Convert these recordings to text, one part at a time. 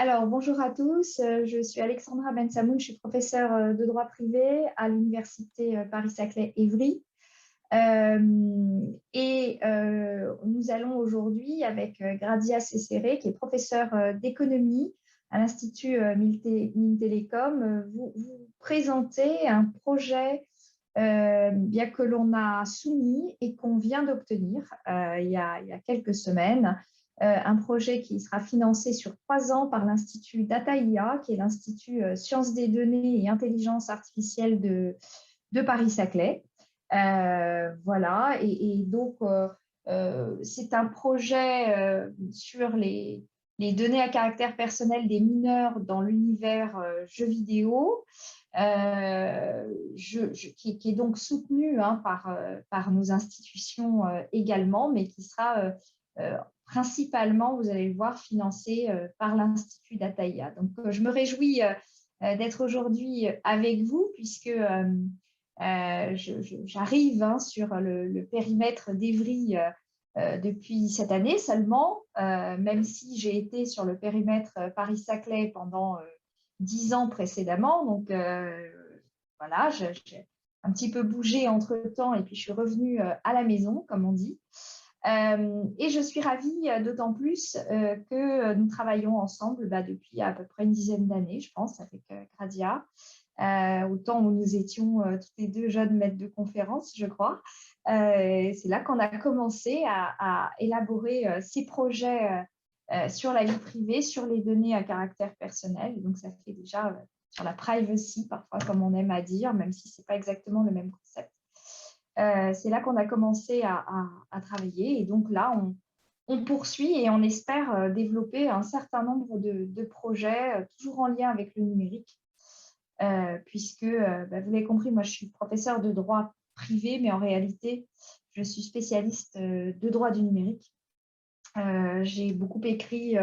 Alors, bonjour à tous. Je suis Alexandra Bensamoun, je suis professeure de droit privé à l'Université Paris-Saclay-Évry. Nous allons aujourd'hui, avec Gradia Cesere, qui est professeure d'économie à l'Institut Mines Télécom, vous présenter un projet bien que l'on a soumis et qu'on vient d'obtenir il y a quelques semaines. Un projet qui sera financé sur 3 ans par l'Institut Data-IA, qui est l'Institut Sciences des données et intelligence artificielle de Paris-Saclay. Voilà, c'est un projet sur les données à caractère personnel des mineurs dans l'univers jeux vidéo, qui est donc soutenu par nos institutions également, mais qui sera principalement, vous allez le voir, financé par l'Institut Data-IA. Donc, je me réjouis d'être aujourd'hui avec vous, puisque j'arrive sur le périmètre d'Évry depuis cette année seulement, même si j'ai été sur le périmètre Paris-Saclay pendant 10 ans précédemment. Donc, voilà, j'ai un petit peu bougé entre-temps et puis je suis revenue à la maison, comme on dit. Et je suis ravie d'autant plus que nous travaillons ensemble depuis à peu près une dizaine d'années, je pense, avec Gradia, au temps où nous étions toutes les deux jeunes maîtres de conférences, je crois. C'est là qu'on a commencé à élaborer ces projets sur la vie privée, sur les données à caractère personnel. Et donc, ça fait déjà sur la privacy, parfois, comme on aime à dire, même si ce n'est pas exactement le même concept. C'est là qu'on a commencé à travailler. Et donc là, on poursuit et on espère développer un certain nombre de projets, toujours en lien avec le numérique, puisque, vous l'avez compris, moi, je suis professeure de droit privé, mais en réalité, je suis spécialiste de droit du numérique. J'ai beaucoup écrit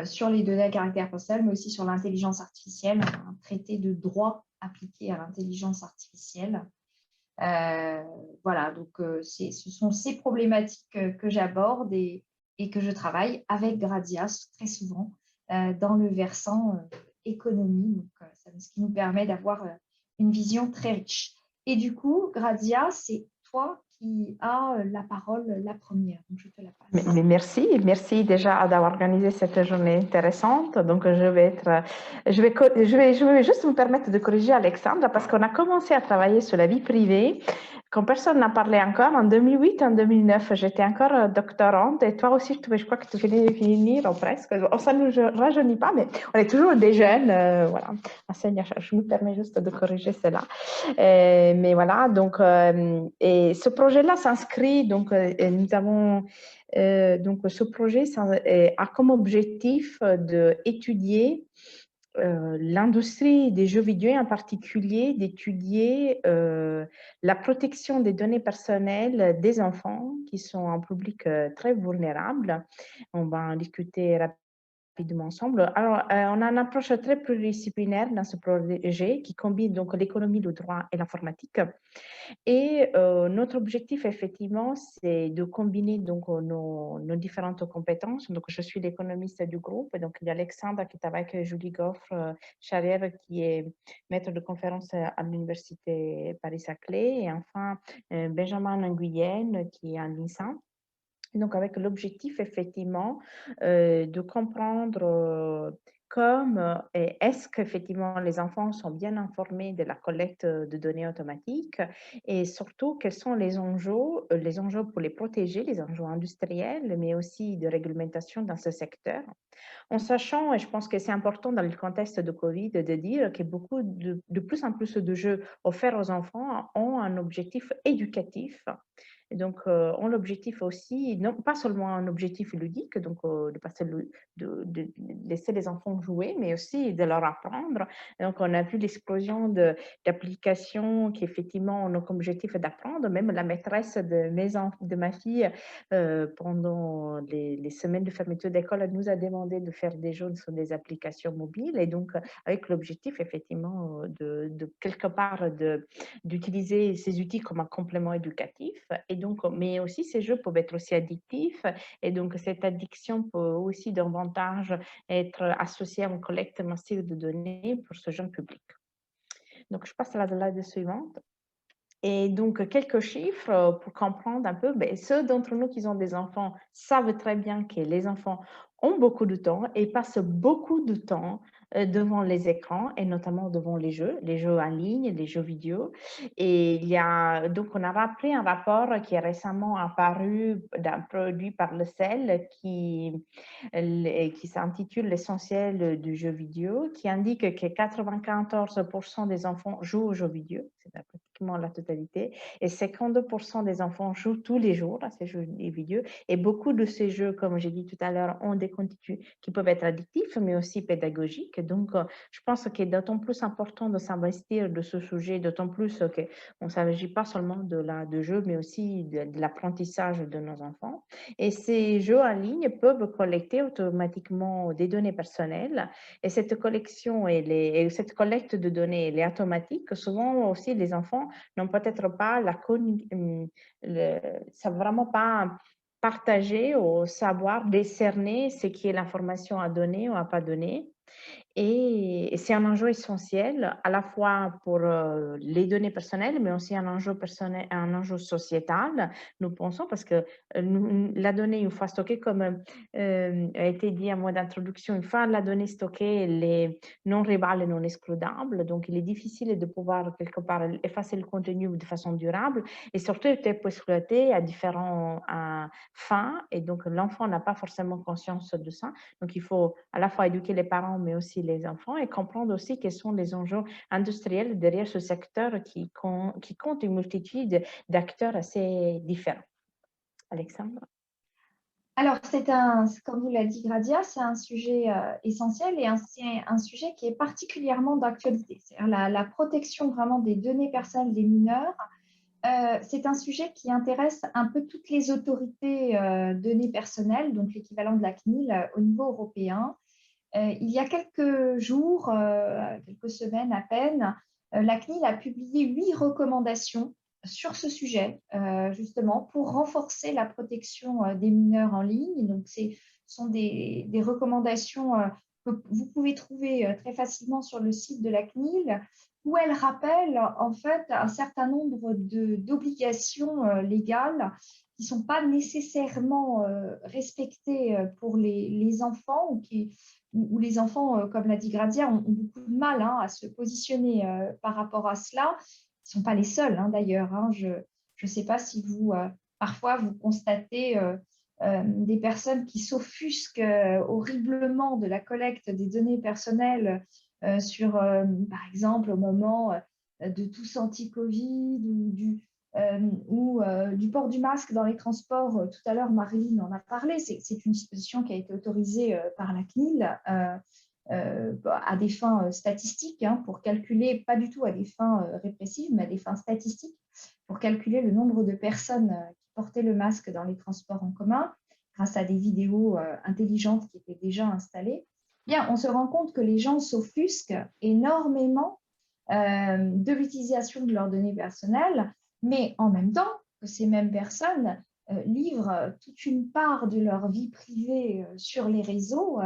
sur les données à caractère personnel, mais aussi sur l'intelligence artificielle, un traité de droit appliqué à l'intelligence artificielle. Voilà, donc ce sont ces problématiques que j'aborde et que je travaille avec Gradia très souvent dans le versant économie, donc, ce qui nous permet d'avoir une vision très riche. Et du coup, Gradia, c'est toi qui as la parole la première, donc je te la passe. Merci déjà d'avoir organisé cette journée intéressante. Donc, je vais juste me permettre de corriger Alexandra parce qu'on a commencé à travailler sur la vie privée quand personne n'a parlé encore. En 2008, en 2009, j'étais encore doctorante et toi aussi, je crois que tu venais de finir ou presque. Ça ne nous rajeunit pas, mais on est toujours des jeunes. Voilà, je me permets juste de corriger cela. Mais voilà, donc, et ce projet-là s'inscrit, donc, nous avons donc ce projet a comme objectif d'étudier l'industrie des jeux vidéo, en particulier d'étudier la protection des données personnelles des enfants qui sont un public très vulnérable. On va en discuter rapidement ensemble. Alors, on a une approche très pluridisciplinaire dans ce projet qui combine donc l'économie, le droit et l'informatique. Et notre objectif, effectivement, c'est de combiner donc nos différentes compétences. Donc, je suis l'économiste du groupe. Donc, il y a Alexandre qui est avec Julie Goffre-Charrière, qui est maître de conférence à l'Université Paris-Saclay. Et enfin, Benjamin Nguyen, qui est en licence. Donc, avec l'objectif, effectivement, de comprendre est-ce qu'effectivement les enfants sont bien informés de la collecte de données automatiques et surtout quels sont les enjeux pour les protéger, les enjeux industriels, mais aussi de réglementation dans ce secteur. En sachant, et je pense que c'est important dans le contexte de Covid, de dire que de plus en plus de jeux offerts aux enfants ont un objectif éducatif. Et donc, ont l'objectif aussi, non pas seulement un objectif ludique, donc de laisser les enfants jouer, mais aussi de leur apprendre. Et donc, on a vu l'explosion d'applications qui, effectivement, ont comme objectif d'apprendre. Même la maîtresse de ma fille, pendant les semaines de fermeture d'école, elle nous a demandé de faire des jeux sur des applications mobiles. Et donc, avec l'objectif, effectivement, de quelque part, d'utiliser ces outils comme un complément éducatif. Et donc, mais aussi ces jeux peuvent être aussi addictifs et donc cette addiction peut aussi davantage être associée à une collecte massive de données pour ce jeune public. Donc, je passe à la slide suivante. Et donc, quelques chiffres pour comprendre un peu. Ben, ceux d'entre nous qui ont des enfants savent très bien que les enfants ont beaucoup de temps et passent beaucoup de temps devant les écrans et notamment devant les jeux en ligne, les jeux vidéo. Et il y a, donc, on a rappelé un rapport qui est récemment apparu d'un produit par le CEL qui s'intitule L'essentiel du jeu vidéo, qui indique que 94% des enfants jouent aux jeux vidéo, c'est pratiquement la totalité, et 52% des enfants jouent tous les jours à ces jeux vidéo. Et beaucoup de ces jeux, comme j'ai dit tout à l'heure, ont des contenus qui peuvent être addictifs, mais aussi pédagogiques. Donc, je pense qu'il est d'autant plus important de s'investir de ce sujet, d'autant plus qu'il ne s'agit pas seulement de jeux, mais aussi de l'apprentissage de nos enfants. Et ces jeux en ligne peuvent collecter automatiquement des données personnelles. Et cette collection et cette collecte de données, elle est automatique. Souvent aussi, les enfants n'ont peut-être pas savent vraiment pas partager ou savoir décerner ce qui est l'information à donner ou à pas donner. Et c'est un enjeu essentiel à la fois pour les données personnelles, mais aussi un enjeu personnel, un enjeu sociétal, nous pensons, parce que la donnée, une fois stockée, comme a été dit à moi d'introduction, une fois la donnée stockée, elle est non rébale et non excludable, donc il est difficile de pouvoir quelque part effacer le contenu de façon durable, et surtout, elle peut exploiter à différents fins, et donc l'enfant n'a pas forcément conscience de ça. Donc, il faut à la fois éduquer les parents, mais aussi les enfants et comprendre aussi quels sont les enjeux industriels derrière ce secteur qui compte une multitude d'acteurs assez différents. Alexandre? Alors, comme vous l'a dit Gradia, c'est un sujet essentiel et c'est un sujet qui est particulièrement d'actualité. C'est-à-dire la protection vraiment des données personnelles des mineurs. C'est un sujet qui intéresse un peu toutes les autorités données personnelles, donc l'équivalent de la CNIL au niveau européen. Il y a quelques jours, quelques semaines à peine, la CNIL a publié 8 recommandations sur ce sujet, justement, pour renforcer la protection des mineurs en ligne. Donc, ce sont des recommandations que vous pouvez trouver très facilement sur le site de la CNIL, où elle rappelle en fait un certain nombre d'obligations légales qui ne sont pas nécessairement respectées pour les enfants où les enfants, comme l'a dit Gradia, ont beaucoup de mal à se positionner par rapport à cela. Ils ne sont pas les seuls d'ailleurs. Je ne sais pas si parfois, vous constatez des personnes qui s'offusquent horriblement de la collecte des données personnelles par exemple, au moment de tous anti-Covid ou du port du masque dans les transports. Tout à l'heure, Marilyn en a parlé. C'est une disposition qui a été autorisée par la CNIL à des fins statistiques, pour calculer, pas du tout à des fins répressives, mais à des fins statistiques, pour calculer le nombre de personnes qui portaient le masque dans les transports en commun, grâce à des vidéos intelligentes qui étaient déjà installées. Bien, on se rend compte que les gens s'offusquent énormément de l'utilisation de leurs données personnelles, mais en même temps que ces mêmes personnes livrent toute une part de leur vie privée sur les réseaux,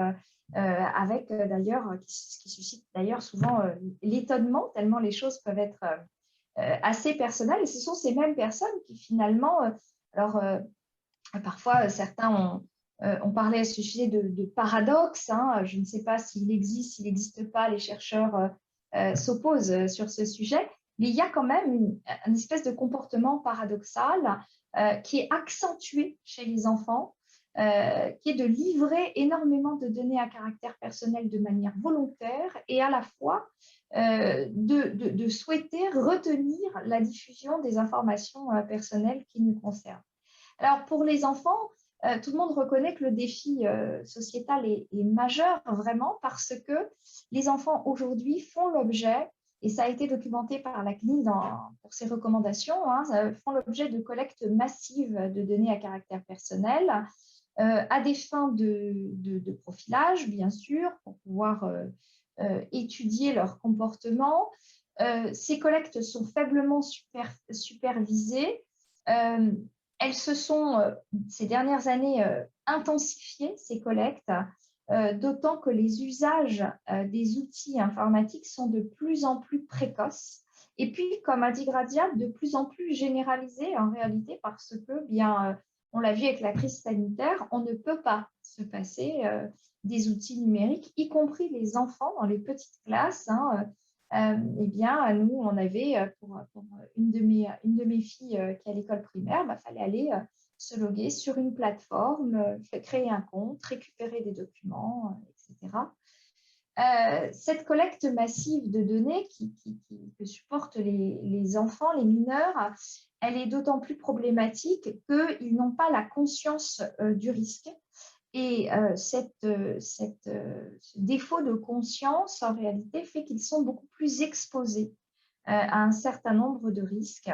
avec d'ailleurs, qui suscite d'ailleurs souvent l'étonnement, tellement les choses peuvent être assez personnelles. Et ce sont ces mêmes personnes qui finalement, parfois certains ont parlé à ce sujet de paradoxe. Je ne sais pas s'il n'existe pas, les chercheurs s'opposent sur ce sujet, mais il y a quand même une espèce de comportement paradoxal qui est accentué chez les enfants, qui est de livrer énormément de données à caractère personnel de manière volontaire et à la fois de souhaiter retenir la diffusion des informations personnelles qui nous concernent. Alors, pour les enfants, tout le monde reconnaît que le défi sociétal est majeur, vraiment, parce que les enfants aujourd'hui font l'objet, et ça a été documenté par la CNIL pour ses recommandations, font l'objet de collectes massives de données à caractère personnel, à des fins de profilage, bien sûr, pour pouvoir étudier leur comportement. Ces collectes sont faiblement supervisées. elles se sont, ces dernières années, intensifiées, ces collectes, d'autant que les usages des outils informatiques sont de plus en plus précoces. Et puis, comme a dit Gradia, de plus en plus généralisés en réalité, parce que, bien, on l'a vu avec la crise sanitaire, on ne peut pas se passer des outils numériques, y compris les enfants dans les petites classes. Hein, eh bien, nous, on avait, pour une de mes filles qui est à l'école primaire, il fallait aller se loguer sur une plateforme, créer un compte, récupérer des documents, etc. Cette collecte massive de données que supportent les enfants, les mineurs, elle est d'autant plus problématique qu'ils n'ont pas la conscience du risque. Et ce défaut de conscience, en réalité, fait qu'ils sont beaucoup plus exposés à un certain nombre de risques.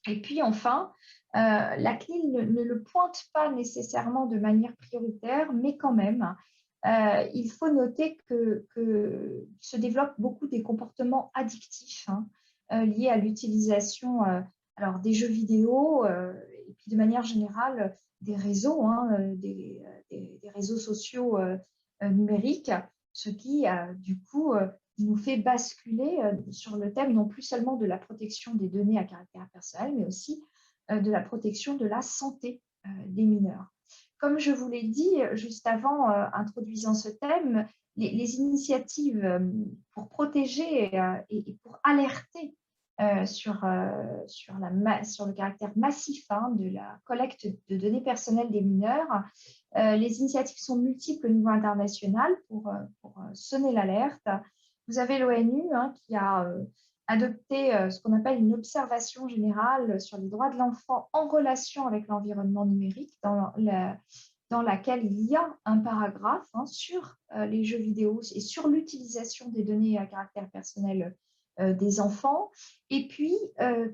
Et puis enfin, la CNIL ne le pointe pas nécessairement de manière prioritaire, mais quand même, il faut noter que se développent beaucoup des comportements addictifs liés à l'utilisation alors des jeux vidéo et puis de manière générale des réseaux, des réseaux sociaux numériques, ce qui du coup nous fait basculer sur le thème non plus seulement de la protection des données à caractère personnel, mais aussi de la protection de la santé des mineurs. Comme je vous l'ai dit juste avant, introduisant ce thème, les initiatives pour protéger et pour alerter sur le caractère massif de la collecte de données personnelles des mineurs, les initiatives sont multiples au niveau international pour sonner l'alerte. Vous avez l'ONU qui a adopté ce qu'on appelle une observation générale sur les droits de l'enfant en relation avec l'environnement numérique, dans laquelle il y a un paragraphe sur les jeux vidéo et sur l'utilisation des données à caractère personnel des enfants. Et puis,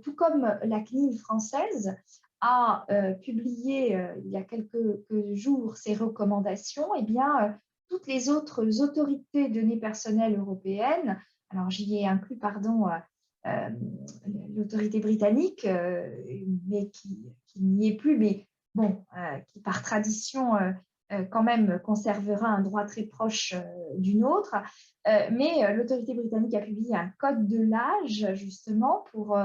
tout comme la CNIL française a publié il y a quelques jours ses recommandations, eh bien, toutes les autres autorités données personnelles européennes, alors j'y ai inclus, pardon, l'autorité britannique, mais qui n'y est plus, mais bon, qui par tradition quand même conservera un droit très proche d'une autre. Mais l'autorité britannique a publié un code de l'âge, justement, pour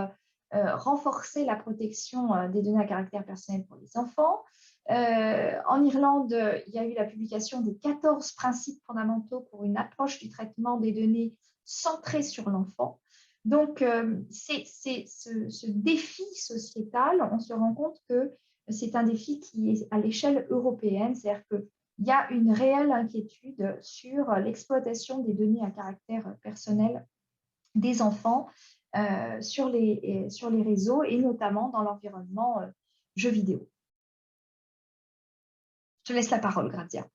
renforcer la protection des données à caractère personnel pour les enfants. En Irlande, il y a eu la publication des 14 principes fondamentaux pour une approche du traitement des données centrée sur l'enfant. Donc, ce défi sociétal, on se rend compte que c'est un défi qui est à l'échelle européenne, c'est-à-dire qu'il y a une réelle inquiétude sur l'exploitation des données à caractère personnel des enfants sur les réseaux et notamment dans l'environnement jeux vidéo. Je te laisse la parole, Gradia.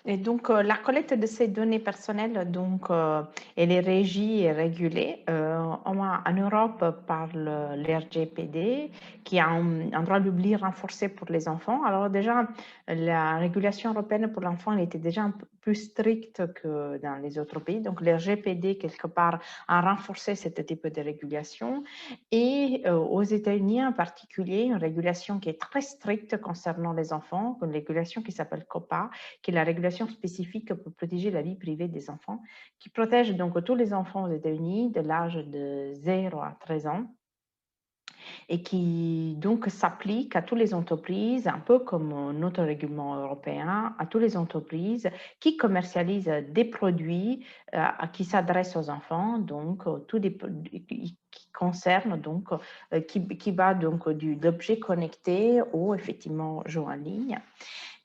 Et donc, la collecte de ces données personnelles, donc, elle est régie et régulée en Europe par l'RGPD, qui a un droit d'oubli renforcé pour les enfants. Alors déjà, la régulation européenne pour l'enfant, elle était déjà un peu plus stricte que dans les autres pays. Donc, l'RGPD, quelque part, a renforcé ce type de régulation. Et aux États-Unis, en particulier, une régulation qui est très stricte concernant les enfants, une régulation qui s'appelle COPPA, qui est la régulation spécifique pour protéger la vie privée des enfants, qui protège donc tous les enfants aux États-Unis de l'âge de 0 à 13 ans et qui donc s'applique à toutes les entreprises, un peu comme notre règlement européen, à toutes les entreprises qui commercialisent des produits qui s'adressent aux enfants, donc tous des qui concernent donc qui va donc d'objets connectés ou effectivement jeux en ligne.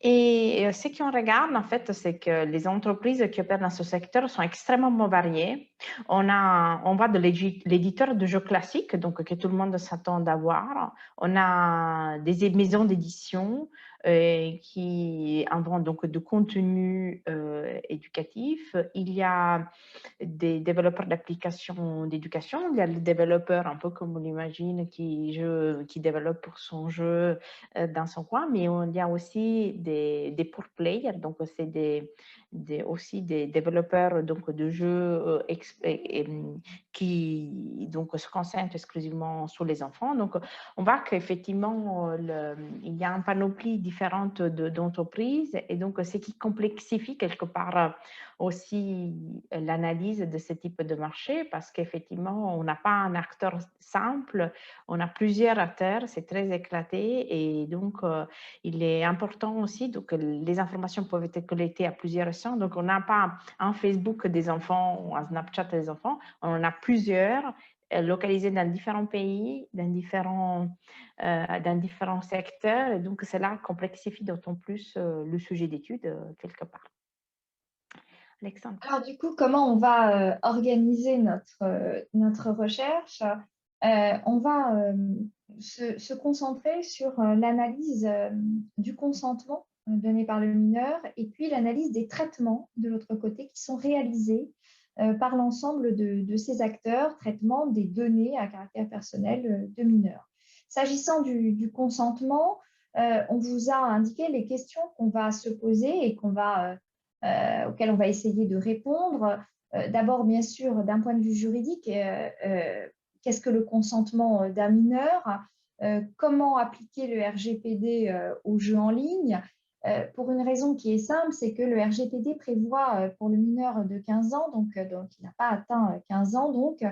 Et ce qu'on regarde, en fait, c'est que les entreprises qui opèrent dans ce secteur sont extrêmement variées. On va de l'éditeur de jeux classiques, donc que tout le monde s'attend d'avoir. On a des maisons d'édition, qui inventent donc de contenu éducatif. Il y a des développeurs d'applications d'éducation, il y a le développeur un peu comme on l'imagine qui développe pour son jeu dans son coin, mais il y a aussi des pour players, donc c'est aussi des développeurs donc, de jeux qui donc, se concentrent exclusivement sur les enfants. Donc, on voit qu'effectivement, il y a un panoplie différente d'entreprises et donc ce qui complexifie quelque part aussi l'analyse de ce type de marché parce qu'effectivement, on n'a pas un acteur simple, on a plusieurs acteurs, c'est très éclaté et donc il est important aussi que les informations peuvent être collectées à plusieurs centres. Donc, on n'a pas un Facebook des enfants ou un Snapchat des enfants, on en a plusieurs localisés dans différents pays, dans différents secteurs. Et donc, cela complexifie d'autant plus le sujet d'étude quelque part. Alexandre. Alors du coup, comment on va organiser notre recherche? On va se concentrer sur l'analyse du consentement donné par le mineur et puis l'analyse des traitements de l'autre côté qui sont réalisés par l'ensemble de ces acteurs, traitement des données à caractère personnel de mineurs. S'agissant du consentement, on vous a indiqué les questions qu'on va se poser et auxquelles on va essayer de répondre. D'abord, bien sûr, d'un point de vue juridique, qu'est-ce que le consentement d'un mineur? Comment appliquer le RGPD aux jeux en ligne? Pour une raison qui est simple, c'est que le RGPD prévoit pour le mineur de 15 ans, donc il n'a pas atteint 15 ans, donc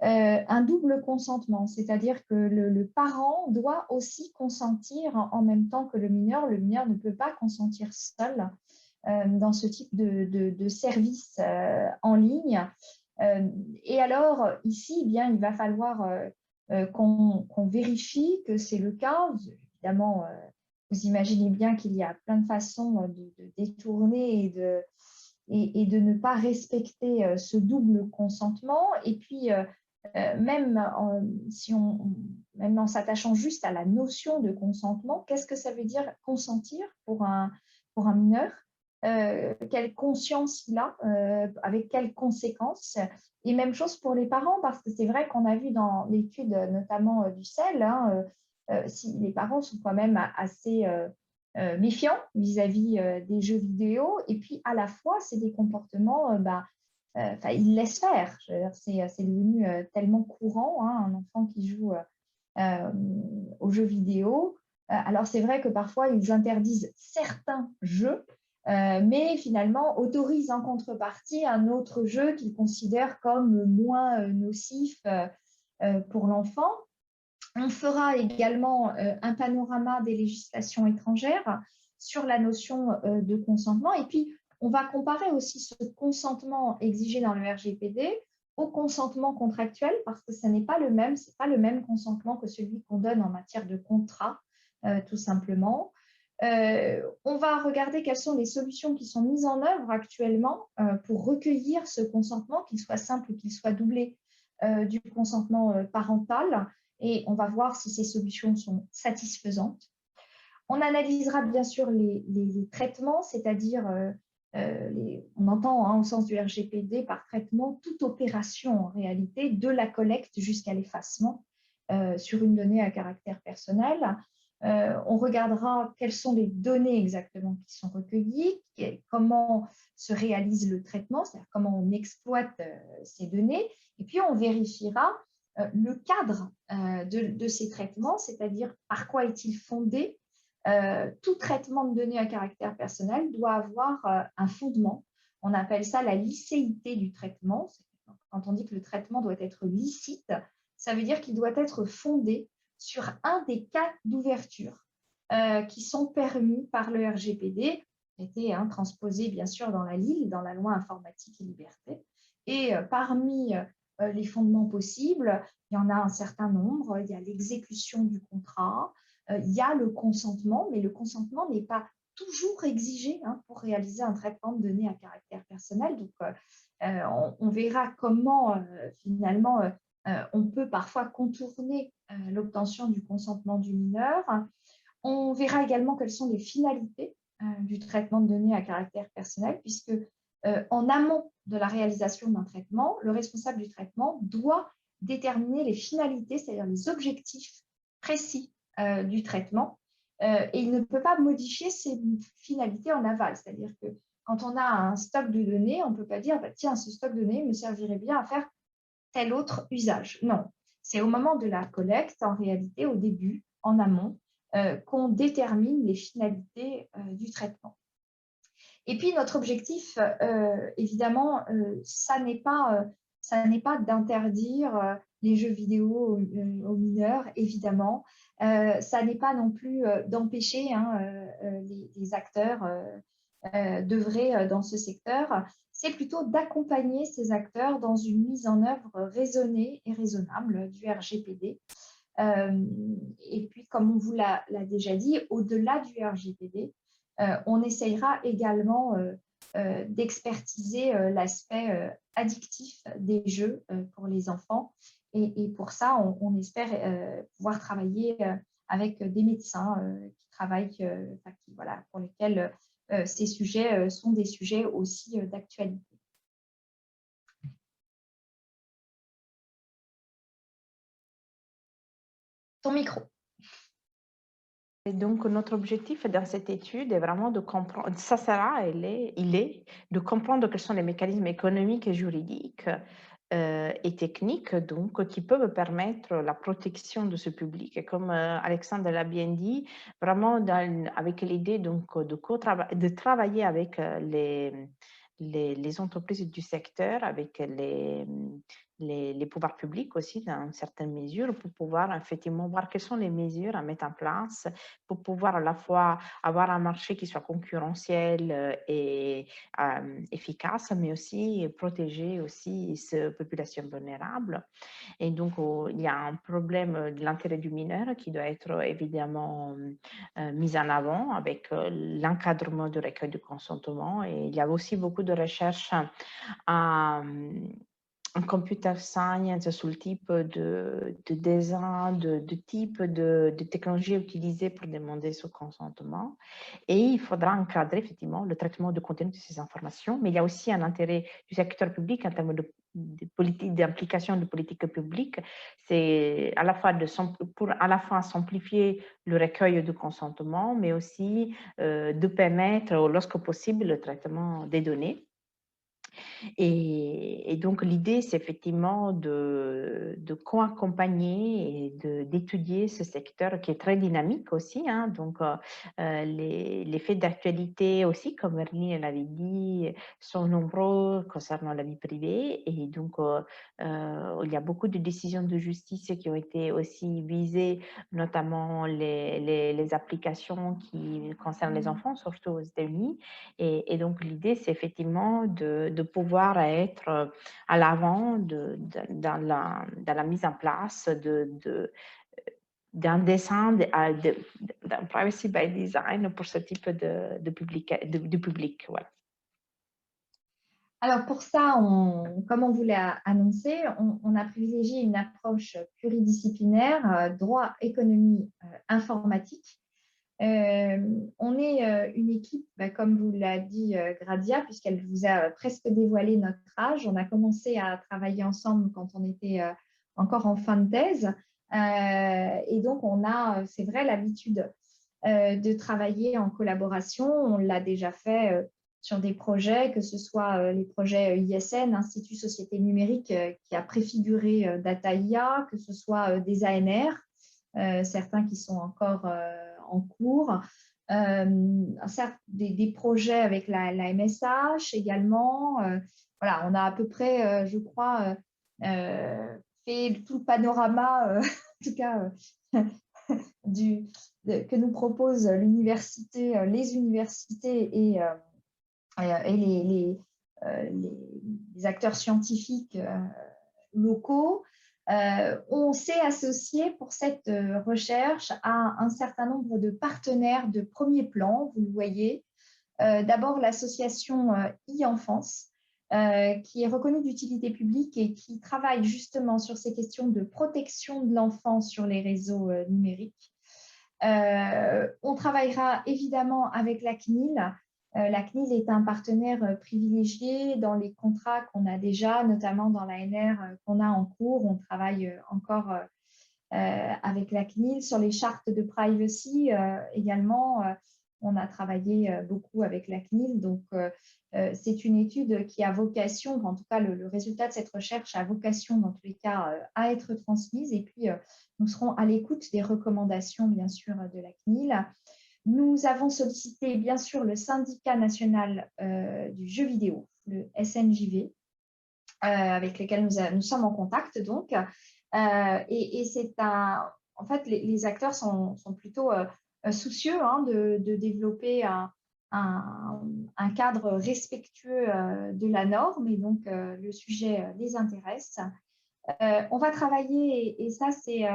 un double consentement, c'est-à-dire que le parent doit aussi consentir en même temps que le mineur. Le mineur ne peut pas consentir seul dans ce type de service en ligne. Et alors, ici, eh bien, il va falloir qu'on vérifie que c'est le cas. Évidemment, vous imaginez bien qu'il y a plein de façons de détourner et de ne pas respecter ce double consentement. Et puis, même en s'attachant juste à la notion de consentement, qu'est-ce que ça veut dire consentir pour un mineur? Quelle conscience il a, avec quelles conséquences. Et même chose pour les parents, parce que c'est vrai qu'on a vu dans l'étude notamment du CEL, hein, si les parents sont quand même assez méfiants vis-à-vis des jeux vidéo, et puis à la fois, c'est des comportements, ils laissent faire. C'est devenu tellement courant, hein, un enfant qui joue aux jeux vidéo. Alors c'est vrai que parfois, ils interdisent certains jeux, mais finalement autorisent en contrepartie un autre jeu qu'ils considèrent comme moins nocif pour l'enfant. On fera également un panorama des législations étrangères sur la notion de consentement. Et puis, on va comparer aussi ce consentement exigé dans le RGPD au consentement contractuel, parce que ce n'est pas le même, c'est pas le même consentement que celui qu'on donne en matière de contrat, tout simplement. On va regarder quelles sont les solutions qui sont mises en œuvre actuellement pour recueillir ce consentement, qu'il soit simple ou qu'il soit doublé du consentement parental, et on va voir si ces solutions sont satisfaisantes. On analysera bien sûr les traitements, c'est-à-dire, on entend hein, au sens du RGPD par traitement toute opération en réalité, de la collecte jusqu'à l'effacement sur une donnée à caractère personnel. On regardera quelles sont les données exactement qui sont recueillies, comment se réalise le traitement, c'est-à-dire comment on exploite ces données, et puis on vérifiera le cadre de ces traitements, c'est-à-dire par quoi est-il fondé. Tout traitement de données à caractère personnel doit avoir un fondement. On appelle ça la licéité du traitement. Quand on dit que le traitement doit être licite, ça veut dire qu'il doit être fondé sur un des cas d'ouverture qui sont permis par le RGPD, qui a été transposé bien sûr dans la LIL, dans la loi informatique et liberté. Et parmi les fondements possibles, il y en a un certain nombre. Il y a l'exécution du contrat, il y a le consentement, mais le consentement n'est pas toujours exigé pour réaliser un traitement de données à caractère personnel. Donc, on verra comment finalement on peut parfois contourner l'obtention du consentement du mineur. On verra également quelles sont les finalités du traitement de données à caractère personnel, puisque en amont de la réalisation d'un traitement, le responsable du traitement doit déterminer les finalités, c'est-à-dire les objectifs précis du traitement, et il ne peut pas modifier ces finalités en aval. C'est-à-dire que quand on a un stock de données, on ne peut pas dire bah, tiens, ce stock de données me servirait bien à faire tel autre usage. Non, c'est au moment de la collecte, en réalité, au début, en amont, qu'on détermine les finalités du traitement. Et puis, notre objectif, évidemment, ça n'est pas d'interdire les jeux vidéo aux mineurs, évidemment. Ça n'est pas non plus d'empêcher les acteurs d'œuvrer dans ce secteur. C'est plutôt d'accompagner ces acteurs dans une mise en œuvre raisonnée et raisonnable du RGPD. Et puis, comme on vous l'a déjà dit, au-delà du RGPD, on essayera également d'expertiser l'aspect addictif des jeux pour les enfants. Et pour ça, on espère pouvoir travailler avec des médecins qui travaillent, voilà, pour lesquels ces sujets sont des sujets aussi d'actualité. Ton micro. Et donc, notre objectif dans cette étude est vraiment de comprendre, ça sera, il est, de comprendre quels sont les mécanismes économiques et juridiques et techniques donc, qui peuvent permettre la protection de ce public. Et comme Alexandre l'a bien dit, vraiment avec l'idée donc, de travailler avec les entreprises du secteur, avec les pouvoirs publics aussi, dans une certaine mesure, pour pouvoir effectivement voir quelles sont les mesures à mettre en place pour pouvoir à la fois avoir un marché qui soit concurrentiel et efficace, mais aussi protéger aussi ces populations vulnérables. Et donc, il y a un problème de l'intérêt du mineur qui doit être évidemment mis en avant avec l'encadrement du recueil du consentement. Et il y a aussi beaucoup de recherches en computer science sul type de design, de type de technologie utilisée pour demander ce consentement. Et il faudra encadrer effectivement le traitement de contenu de ces informations, mais il y a aussi un intérêt du secteur public en termes d'implication de politique publique. C'est à la fois pour à la fois simplifier le recueil de consentement, mais aussi de permettre, lorsque possible, le traitement des données. Et donc, l'idée, c'est effectivement de co-accompagner et d'étudier ce secteur qui est très dynamique aussi. Hein. Donc, les faits d'actualité aussi, comme Merlin l'avait dit, sont nombreux concernant la vie privée. Et donc, il y a beaucoup de décisions de justice qui ont été aussi visées, notamment les applications qui concernent les enfants, surtout aux États-Unis. Et donc, l'idée, c'est effectivement de pouvoir être à l'avant dans la mise en place d'un dessin, d'un privacy by design pour ce type de public. Voilà. Alors pour ça, comme on vous l'a annoncé, on a privilégié une approche pluridisciplinaire, droit, économie, informatique. On est une équipe, comme vous l'a dit Gradia, puisqu'elle vous a presque dévoilé notre âge. On a commencé à travailler ensemble quand on était encore en fin de thèse. Et donc, on a, c'est vrai, l'habitude de travailler en collaboration. On l'a déjà fait sur des projets, que ce soit les projets ISN, Institut Société Numérique, qui a préfiguré Data IA, que ce soit des ANR, certains qui sont encore en cours, des projets avec la MSH également. Voilà, on a à peu près, je crois, fait tout le panorama, en tout cas, que nous propose l'université, les universités et les acteurs scientifiques locaux. On s'est associé pour cette recherche à un certain nombre de partenaires de premier plan, vous le voyez. D'abord, l'association e-enfance, qui est reconnue d'utilité publique et qui travaille justement sur ces questions de protection de l'enfant sur les réseaux numériques. On travaillera évidemment avec la CNIL. La CNIL est un partenaire privilégié dans les contrats qu'on a déjà, notamment dans l'ANR qu'on a en cours. On travaille encore avec la CNIL sur les chartes de privacy également. On a travaillé beaucoup avec la CNIL. Donc, c'est une étude qui a vocation, en tout cas, le résultat de cette recherche a vocation, dans tous les cas, à être transmise. Et puis, nous serons à l'écoute des recommandations, bien sûr, de la CNIL. Nous avons sollicité, bien sûr, le syndicat national du jeu vidéo, le SNJV, avec lequel nous sommes en contact, donc. Et c'est en fait, les acteurs sont plutôt soucieux hein, de développer un cadre respectueux de la norme, et donc le sujet les intéresse. On va travailler, et ça c'est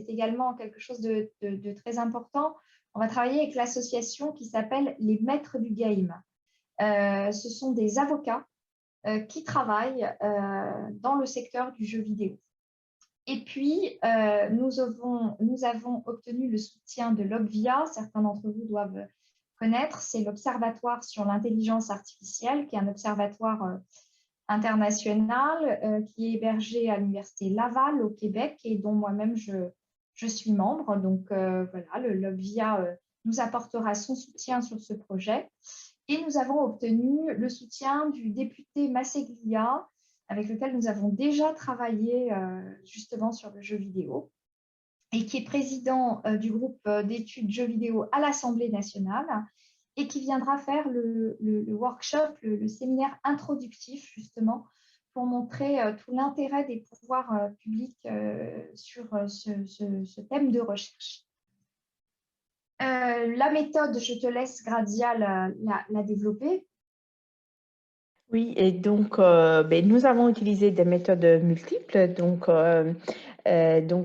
également quelque chose de très important, on va travailler avec l'association qui s'appelle les Maîtres du Game. Ce sont des avocats qui travaillent dans le secteur du jeu vidéo. Et puis, nous avons obtenu le soutien de l'Obvia, certains d'entre vous doivent connaître, c'est l'Observatoire sur l'intelligence artificielle, qui est un observatoire international qui est hébergé à l'Université Laval au Québec et dont moi-même je suis membre. Donc, voilà, l'Obvia nous apportera son soutien sur ce projet. Et nous avons obtenu le soutien du député Masseglia, avec lequel nous avons déjà travaillé justement sur le jeu vidéo, et qui est président du groupe d'études jeux vidéo à l'Assemblée nationale, et qui viendra faire le workshop, le séminaire introductif, justement, pour montrer tout l'intérêt des pouvoirs publics sur ce thème de recherche. La méthode, je te laisse, Gradia, la développer. Oui, et donc nous avons utilisé des méthodes multiples. Donc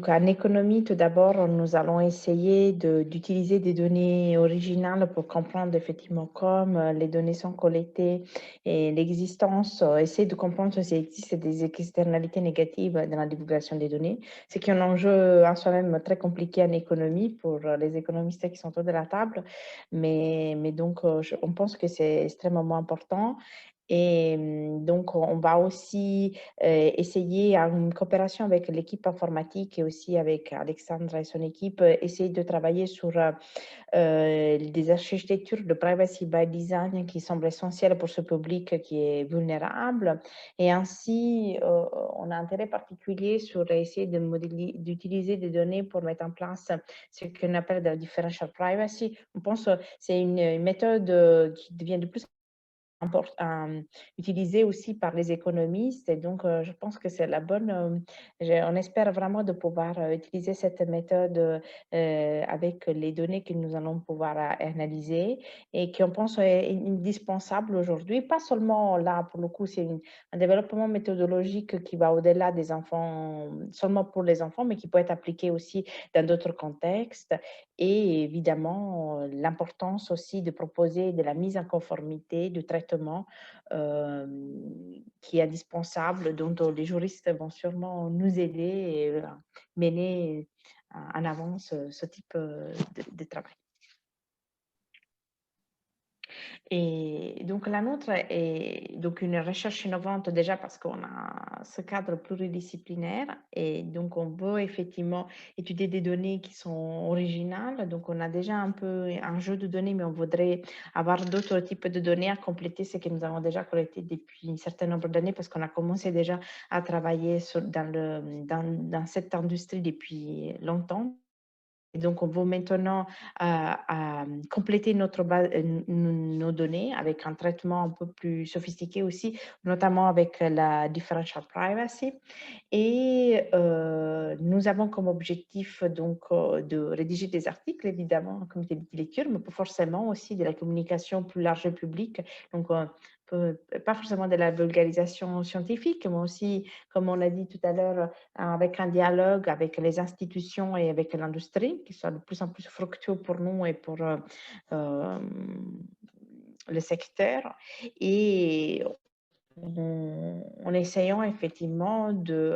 en économie, tout d'abord, nous allons essayer d'utiliser des données originales pour comprendre effectivement comment les données sont collectées et l'existence, essayer de comprendre s'il existe des externalités négatives dans la divulgation des données. C'est un enjeu en soi-même très compliqué en économie pour les économistes qui sont autour de la table, mais donc on pense que c'est extrêmement important. Et donc, on va aussi essayer, en coopération avec l'équipe informatique et aussi avec Alexandre et son équipe, essayer de travailler sur des architectures de privacy by design qui semblent essentielles pour ce public qui est vulnérable. Et ainsi, on a intérêt particulier sur essayer d'utiliser des données pour mettre en place ce qu'on appelle la differential privacy. On pense que c'est une méthode qui devient de plus utilisé aussi par les économistes. Et donc, je pense que c'est la bonne. On espère vraiment de pouvoir utiliser cette méthode avec les données que nous allons pouvoir analyser et qu'on pense est indispensable aujourd'hui. Pas seulement là, pour le coup, c'est un développement méthodologique qui va au-delà des enfants, seulement pour les enfants, mais qui peut être appliqué aussi dans d'autres contextes. Et évidemment, l'importance aussi de proposer de la mise en conformité du traitement qui est indispensable, dont les juristes vont sûrement nous aider et mener en avant ce type de travail. Et donc, la nôtre est donc une recherche innovante déjà parce qu'on a ce cadre pluridisciplinaire et donc on veut effectivement étudier des données qui sont originales. Donc, on a déjà un peu un jeu de données, mais on voudrait avoir d'autres types de données à compléter ce que nous avons déjà collecté depuis un certain nombre d'années parce qu'on a commencé déjà à travailler dans cette industrie depuis longtemps. Et donc, on va maintenant compléter nos données avec un traitement un peu plus sophistiqué aussi, notamment avec la differential privacy. Et nous avons comme objectif donc de rédiger des articles, évidemment, en comité de lecture, mais pas forcément aussi de la communication plus large public. Donc, pas forcément de la vulgarisation scientifique, mais aussi, comme on l'a dit tout à l'heure, avec un dialogue avec les institutions et avec l'industrie, qui soit de plus en plus fructueux pour nous et pour le secteur. Et en essayant effectivement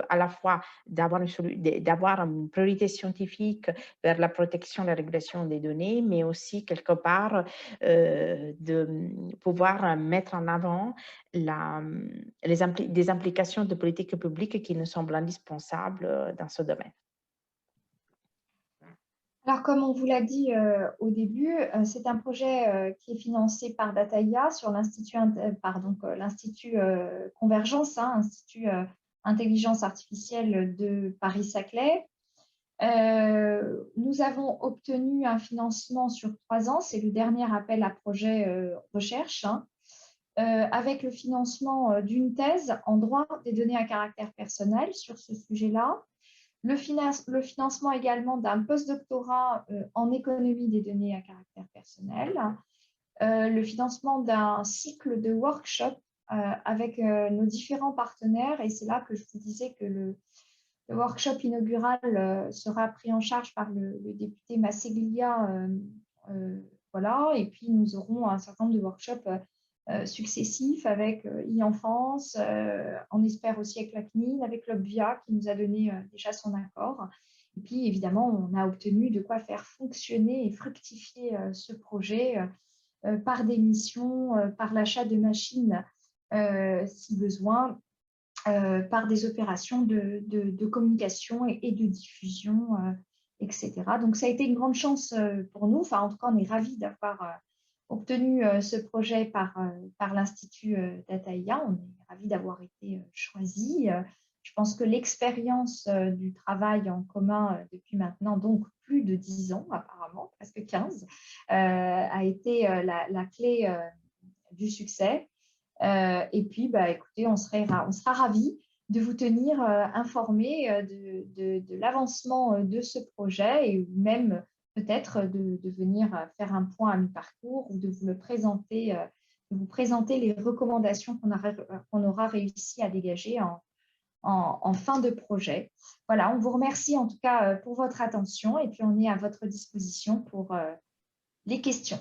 à la fois d'avoir une priorité scientifique vers la protection et la régulation des données, mais aussi quelque part de pouvoir mettre en avant des implications de politique publique qui nous semblent indispensables dans ce domaine. Alors, comme on vous l'a dit au début, c'est un projet qui est financé par Dataïa sur l'Institut Convergence, hein, Institut Intelligence Artificielle de Paris-Saclay. Nous avons obtenu un financement sur 3 ans, c'est le dernier appel à projet recherche, hein, avec le financement d'une thèse en droit des données à caractère personnel sur ce sujet-là, le financement également d'un postdoctorat en économie des données à caractère personnel, le financement d'un cycle de workshops avec nos différents partenaires. Et c'est là que je vous disais que le workshop inaugural sera pris en charge par le député Masseglia. Voilà. Et puis, nous aurons un certain nombre de workshops successifs avec e-enfance, on espère aussi avec la CNIL, avec l'Obvia qui nous a donné déjà son accord. Et puis évidemment, on a obtenu de quoi faire fonctionner et fructifier ce projet par des missions, par l'achat de machines si besoin, par des opérations de communication et de diffusion, etc. Donc ça a été une grande chance pour nous. Enfin, en tout cas, on est ravis d'avoir obtenu ce projet par l'Institut Dataïa. On est ravis d'avoir été choisis. Je pense que l'expérience du travail en commun depuis maintenant, donc plus de 10 ans apparemment, presque 15, a été la clé du succès. Et puis, bah, écoutez, on sera ravis de vous tenir informés de l'avancement de ce projet et même peut-être de venir faire un point à mi-parcours ou de vous vous présenter les recommandations qu'on aura réussi à dégager en fin de projet. Voilà, on vous remercie en tout cas pour votre attention et puis on est à votre disposition pour les questions.